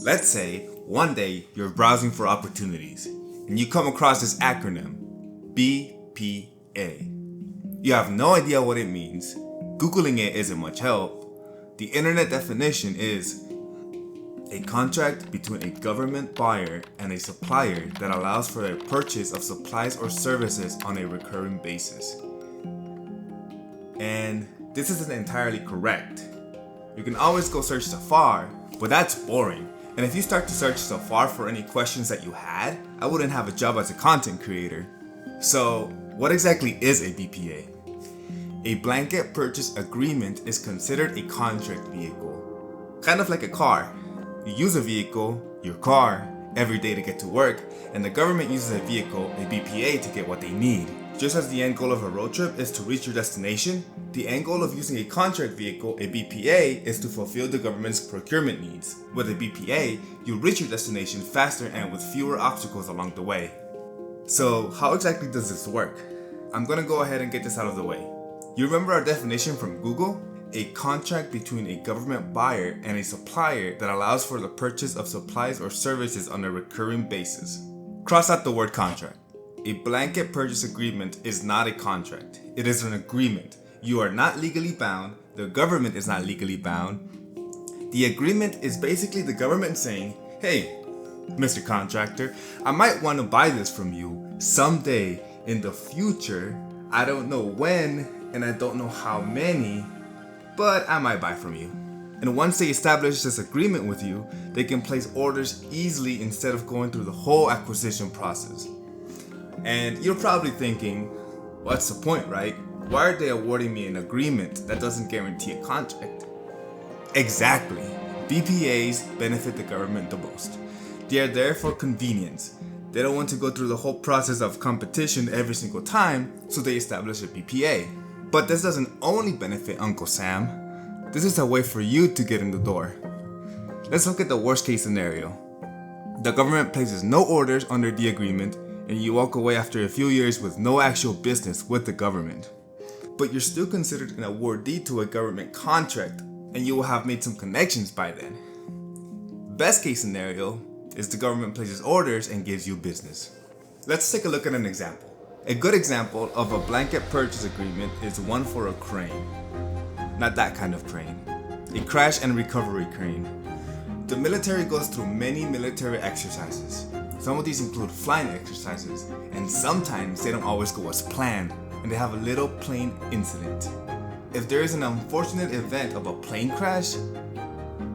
Let's say one day you're browsing for opportunities and you come across this acronym, BPA. You have no idea what it means. Googling it isn't much help. The internet definition is a contract between a government buyer and a supplier that allows for the purchase of supplies or services on a recurring basis. And this isn't entirely correct. You can always go search Safari, but that's boring. And if you start to search Safari for any questions that you had, I wouldn't have a job as a content creator. So, what exactly is a BPA? A blanket purchase agreement is considered a contract vehicle. Kind of like a car. You use a vehicle, your car, every day to get to work, and the government uses a vehicle, a BPA, to get what they need. Just as the end goal of a road trip is to reach your destination, the end goal of using a contract vehicle, a BPA, is to fulfill the government's procurement needs. With a BPA, you reach your destination faster and with fewer obstacles along the way. So, how exactly does this work? I'm gonna go ahead and get this out of the way. You remember our definition from Google? A contract between a government buyer and a supplier that allows for the purchase of supplies or services on a recurring basis. Cross out the word contract. A blanket purchase agreement is not a contract. It is an agreement. You are not legally bound. The government is not legally bound. The agreement is basically the government saying, hey, Mr. Contractor, I might want to buy this from you someday in the future. I don't know when and I don't know how many, but I might buy from you. And once they establish this agreement with you, they can place orders easily instead of going through the whole acquisition process. And you're probably thinking, what's the point, right? Why are they awarding me an agreement that doesn't guarantee a contract? Exactly. BPAs benefit the government the most. They are there for convenience. They don't want to go through the whole process of competition every single time, so they establish a BPA. But this doesn't only benefit Uncle Sam. This is a way for you to get in the door. Let's look at the worst case scenario. The government places no orders under the agreement and you walk away after a few years with no actual business with the government. But you're still considered an awardee to a government contract and you will have made some connections by then. Best case scenario is the government places orders and gives you business. Let's take a look at an example. A good example of a blanket purchase agreement is one for a crane. Not that kind of crane. A crash and recovery crane. The military goes through many military exercises. Some of these include flying exercises, and sometimes they don't always go as planned, and they have a little plane incident. If there is an unfortunate event of a plane crash,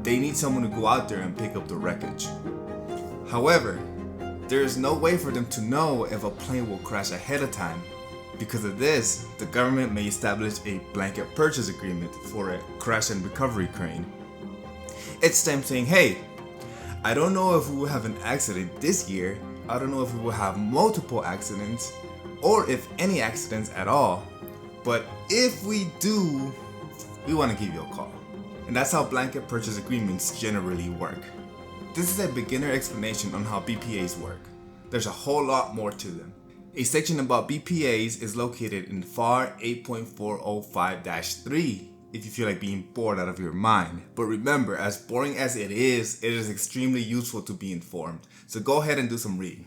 they need someone to go out there and pick up the wreckage. However, there is no way for them to know if a plane will crash ahead of time. Because of this, the government may establish a blanket purchase agreement for a crash and recovery crane. It's them saying, hey, I don't know if we will have an accident this year, I don't know if we will have multiple accidents, or if any accidents at all, but if we do, we want to give you a call. And that's how blanket purchase agreements generally work. This is a beginner explanation on how BPAs work. There's a whole lot more to them. A section about BPAs is located in FAR 8.405-3 if you feel like being bored out of your mind. But remember, as boring as it is extremely useful to be informed. So go ahead and do some reading.